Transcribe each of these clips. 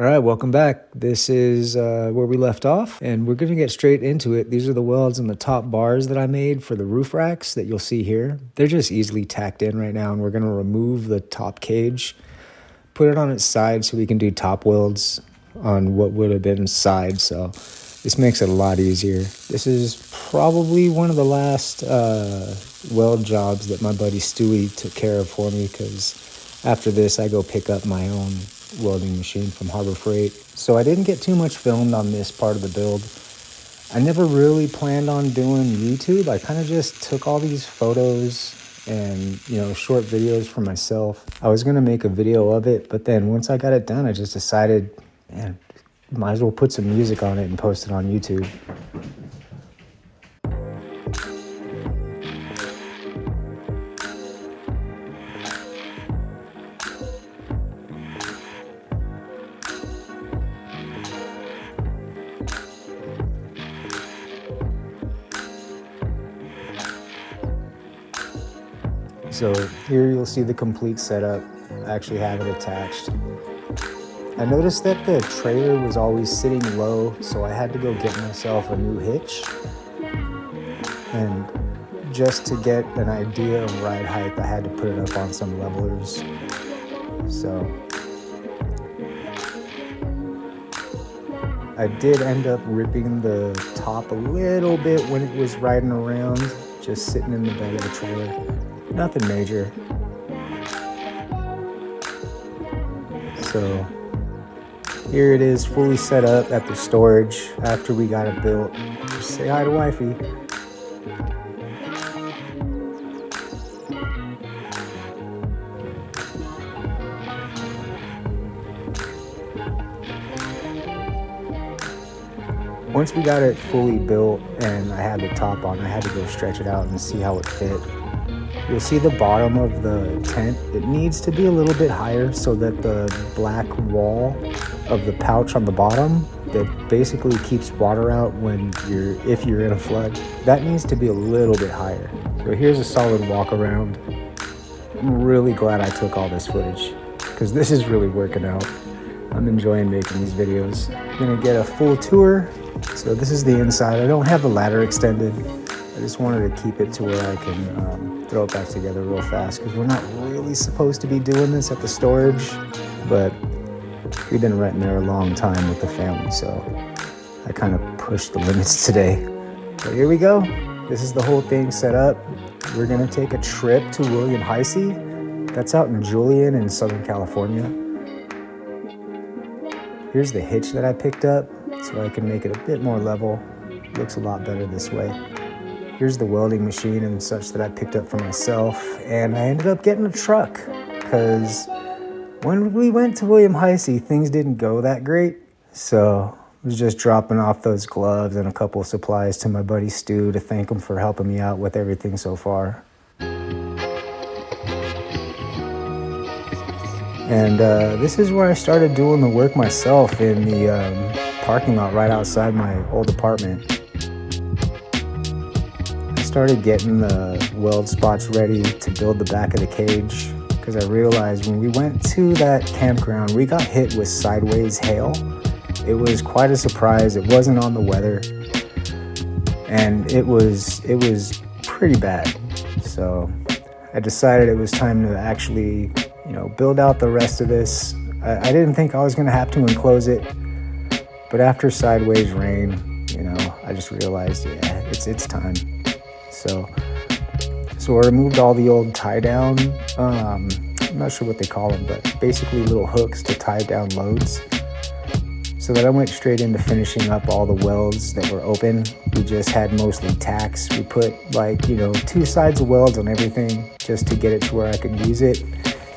All right, welcome back. This is where we left off, and we're going to get straight into it. These are the welds and the top bars that I made for the roof racks that you'll see here. They're just easily tacked in right now, and we're going to remove the top cage, put it on its side so we can do top welds on what would have been side, so this makes it a lot easier. This is probably one of the last weld jobs that my buddy Stewie took care of for me, because after this I go pick up my own welding machine from Harbor Freight. So I didn't get too much filmed on this part of the build. I never really planned on doing YouTube. I kind of just took all these photos and, short videos for myself. I was going to make a video of it, but then once I got it done, I just decided, man, might as well put some music on it and post it on YouTube. So here you'll see the complete setup. I actually have it attached. I noticed that the trailer was always sitting low, so I had to go get myself a new hitch. And just to get an idea of ride height, I had to put it up on some levelers. So I did end up ripping the top a little bit when it was riding around, just sitting in the bed of the trailer. Nothing major. So here it is, fully set up at the storage after we got it built. Just say hi to wifey. Once we got it fully built and I had the top on, I had to go stretch it out and see how it fit. You'll see the bottom of the tent. It needs to be a little bit higher so that the black wall of the pouch on the bottom that basically keeps water out if you're in a flood, that needs to be a little bit higher. So here's a solid walk around. I'm really glad I took all this footage because this is really working out. I'm enjoying making these videos. I'm gonna get a full tour. So this is the inside. I don't have the ladder extended. I just wanted to keep it to where I can throw it back together real fast because we're not really supposed to be doing this at the storage, but we've been renting there a long time with the family, so I kind of pushed the limits today. But here we go. This is the whole thing set up. We're gonna take a trip to William Heisey. That's out in Julian in Southern California. Here's the hitch that I picked up so I can make it a bit more level. It looks a lot better this way. Here's the welding machine and such that I picked up for myself, and I ended up getting a truck because when we went to William Heisey, things didn't go that great. So I was just dropping off those gloves and a couple of supplies to my buddy Stu to thank him for helping me out with everything so far. And this is where I started doing the work myself in the parking lot right outside my old apartment. Started getting the weld spots ready to build the back of the cage because I realized when we went to that campground, we got hit with sideways hail. It was quite a surprise. It wasn't on the weather, and it was pretty bad. So I decided it was time to actually, build out the rest of this. I didn't think I was going to have to enclose it, but after sideways rain, I just realized, it's time. So I removed all the old tie down, I'm not sure what they call them, but basically little hooks to tie down loads. So that I went straight into finishing up all the welds that were open. We just had mostly tacks. We put 2 sides of welds on everything just to get it to where I could use it.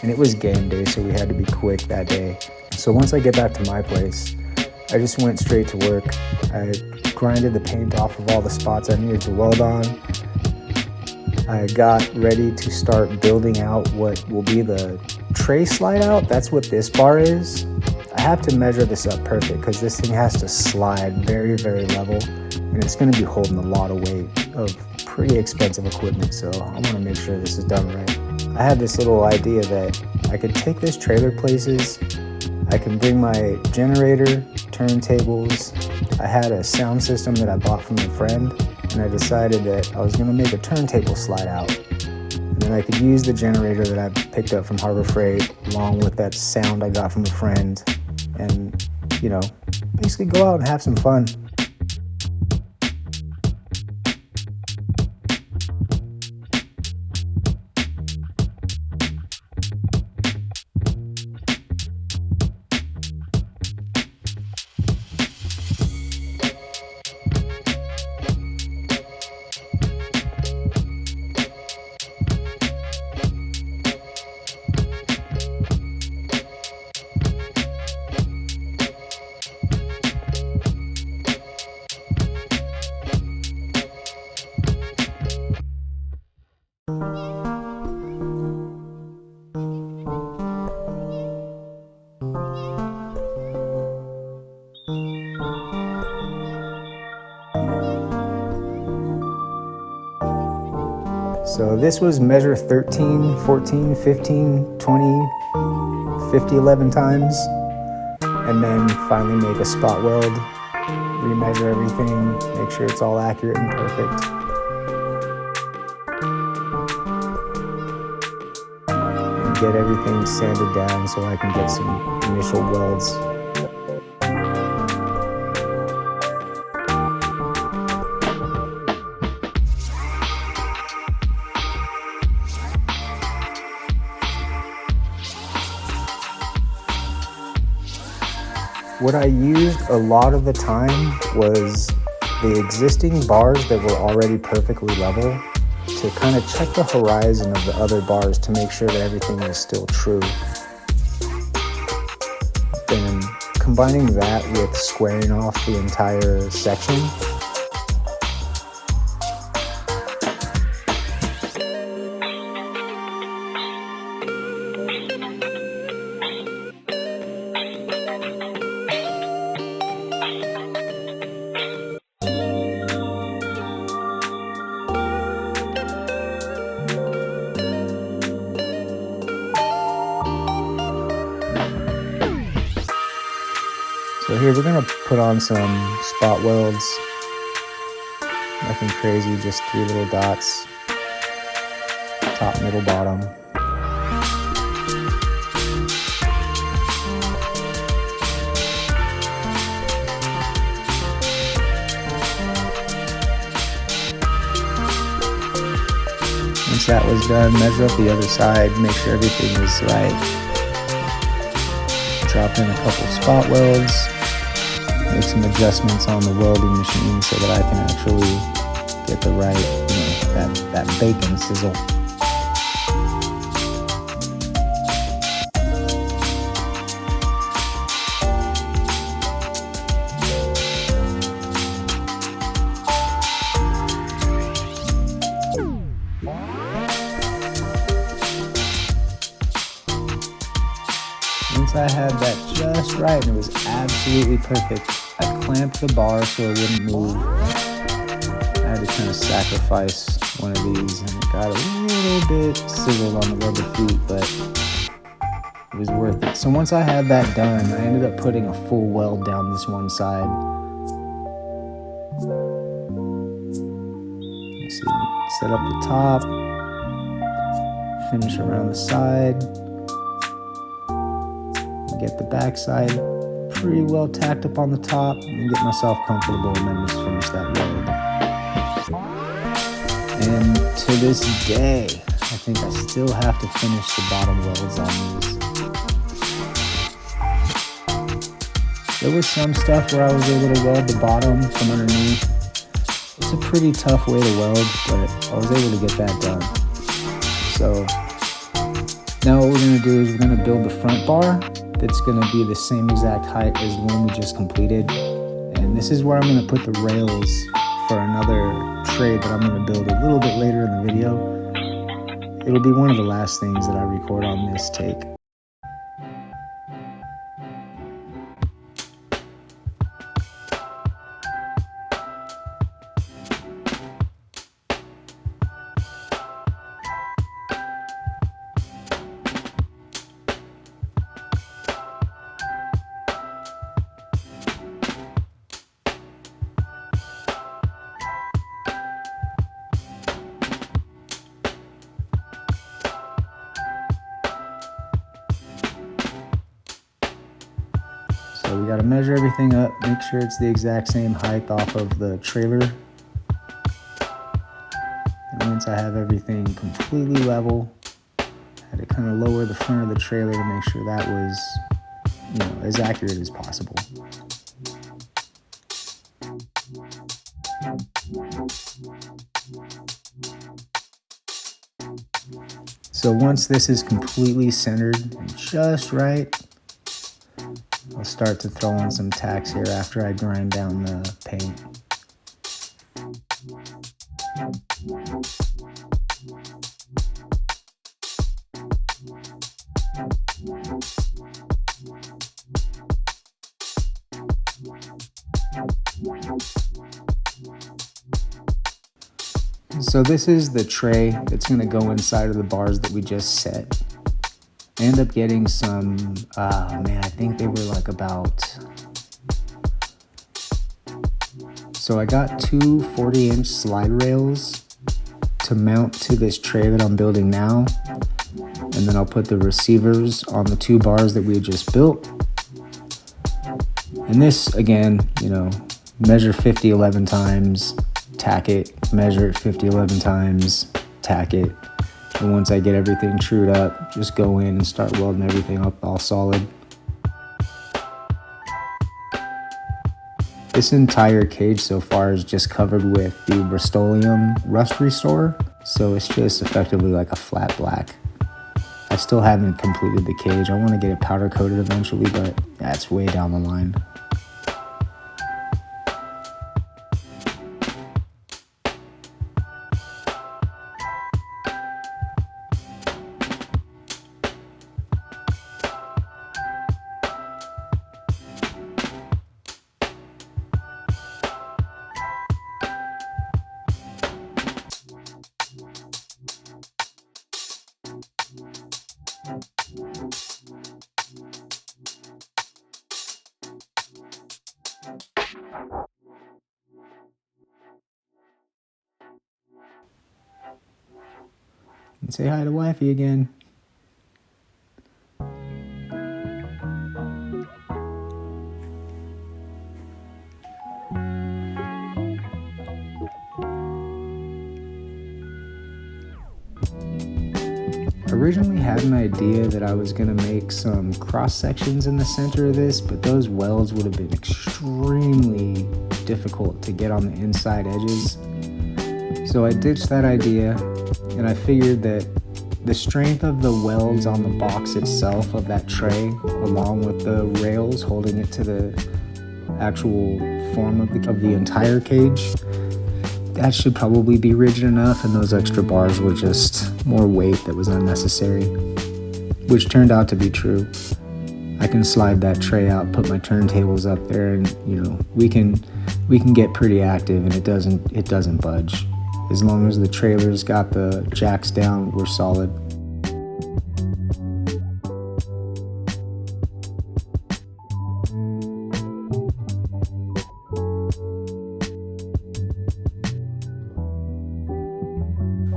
And it was game day, so we had to be quick that day. So once I get back to my place, I just went straight to work. I grinded the paint off of all the spots I needed to weld on. I got ready to start building out what will be the tray slide out. That's what this bar is. I have to measure this up perfect because this thing has to slide very, very level, and it's going to be holding a lot of weight of pretty expensive equipment, so I want to make sure this is done right. I had this little idea that I could take this trailer places I can bring my generator, turntables. I had a sound system that I bought from a friend, and I decided that I was going to make a turntable slide out. And then I could use the generator that I picked up from Harbor Freight along with that sound I got from a friend and, basically go out and have some fun. So this was measure 13, 14, 15, 20, 50, 11 times, and then finally make a spot weld, remeasure everything, make sure it's all accurate and perfect. And get everything sanded down so I can get some initial welds. What I used a lot of the time was the existing bars that were already perfectly level to kind of check the horizon of the other bars to make sure that everything was still true. Then combining that with squaring off the entire section, so here we're gonna put on some spot welds. Nothing crazy, just 3 little dots. Top, middle, bottom. Once that was done, measure up the other side, make sure everything is right. Drop in a couple spot welds. Make some adjustments on the welding machine so that I can actually get the right, that bacon sizzle. Once I had that just right and it was absolutely perfect, I clamped the bar so it wouldn't move. I had to kind of sacrifice one of these and it got a little bit sizzled on the rubber feet, but it was worth it. So once I had that done, I ended up putting a full weld down this one side. You see, set up the top, finish around the side, get the back side pretty well tacked up on the top, and get myself comfortable, and then just finish that weld. And to this day, I think I still have to finish the bottom welds on these. There was some stuff where I was able to weld the bottom from underneath. It's a pretty tough way to weld, but I was able to get that done. So now what we're going to do is we're going to build the front bar that's going to be the same exact height as the one we just completed. And this is where I'm going to put the rails for another tray that I'm going to build a little bit later in the video. It'll be one of the last things that I record on this take. So we got to measure everything up, make sure it's the exact same height off of the trailer. And once I have everything completely level, I had to kind of lower the front of the trailer to make sure that was, as accurate as possible. So once this is completely centered and just right, I'll start to throw on some tacks here after I grind down the paint. So this is the tray that's going to go inside of the bars that we just set. I end up getting some, I think they were like so I got two 40-inch slide rails to mount to this tray that I'm building now. And then I'll put the receivers on the two bars that we had just built. And this, again, measure 50 11 times, tack it, measure it 50 11 times, tack it. And once I get everything trued up, just go in and start welding everything up all solid. This entire cage so far is just covered with the Rust-Oleum Rust Restore, so it's just effectively like a flat black. I still haven't completed the cage. I want to get it powder coated eventually, but that's way down the line. And say hi to wifey again. I originally had an idea that I was going to make some cross sections in the center of this, but those welds would have been extremely difficult to get on the inside edges. So I ditched that idea, and I figured that the strength of the welds on the box itself of that tray, along with the rails holding it to the actual form of the entire cage, that should probably be rigid enough, and those extra bars were just more weight that was unnecessary, which turned out to be true. I can slide that tray out, put my turntables up there, and we can get pretty active, and it doesn't budge. As long as the trailer's got the jacks down, we're solid.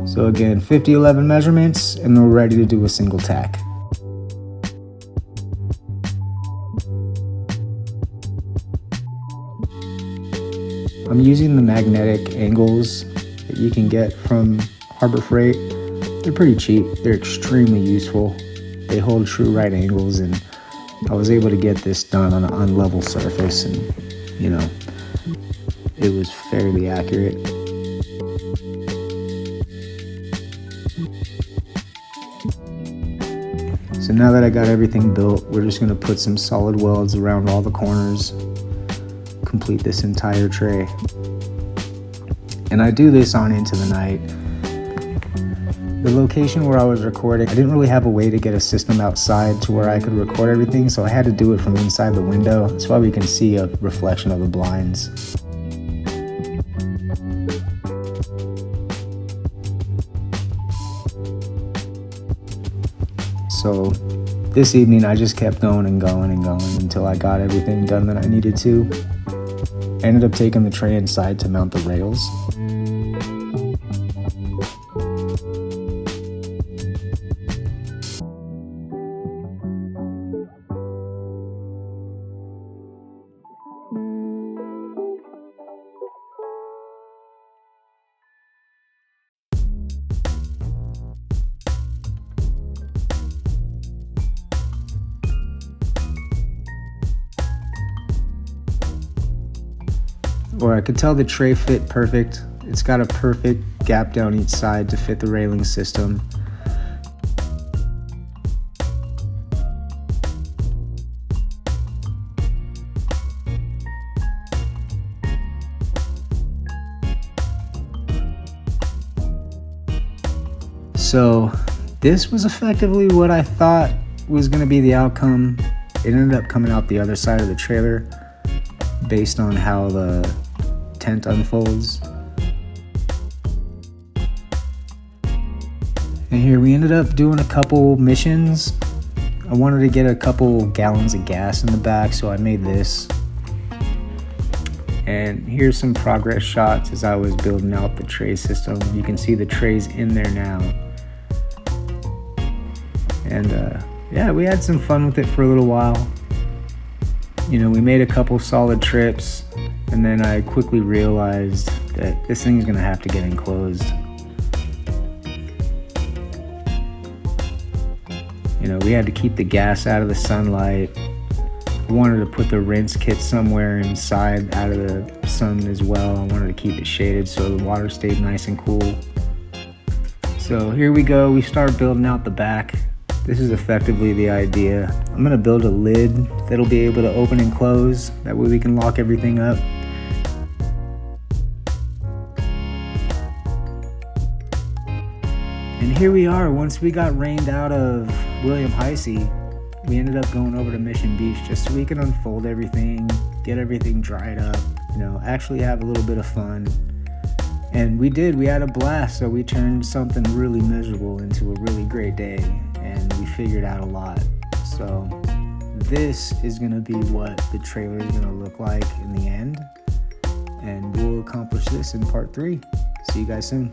So again, 50-11 measurements, and we're ready to do a single tack. I'm using the magnetic angles that you can get from Harbor Freight. They're pretty cheap. They're extremely useful. They hold true right angles, and I was able to get this done on an unlevel surface, and it was fairly accurate. So now that I got everything built, we're just going to put some solid welds around all the corners, complete this entire tray. And I do this on into the night. The location where I was recording, I didn't really have a way to get a system outside to where I could record everything, so I had to do it from inside the window. That's why we can see a reflection of the blinds. So this evening I just kept going and going and going until I got everything done that I needed to. I ended up taking the tray inside to mount the rails. or I could tell the tray fit perfect. It's got a perfect gap down each side to fit the railing system. So this was effectively what I thought was going to be the outcome. It ended up coming out the other side of the trailer based on how the tent unfolds. And here we ended up doing a couple missions. I wanted to get a couple gallons of gas in the back, so I made this. And here's some progress shots as I was building out the tray system. You can see the trays in there now. And yeah, we had some fun with it for a little while. You know, we made a couple solid trips, and then I quickly realized that this thing is gonna have to get enclosed. You know, we had to keep the gas out of the sunlight. I wanted to put the rinse kit somewhere inside out of the sun as well. I wanted to keep it shaded so the water stayed nice and cool. So here we go, we start building out the back. This is effectively the idea. I'm gonna build a lid that'll be able to open and close. That way we can lock everything up. And here we are. Once we got rained out of William Heisey, we ended up going over to Mission Beach just so we can unfold everything, get everything dried up, you know, actually have a little bit of fun. And we did, we had a blast. So we turned something really miserable into a really great day, and we figured out a lot. So this is gonna be what the trailer is gonna look like in the end. And we'll accomplish this in part 3. See you guys soon.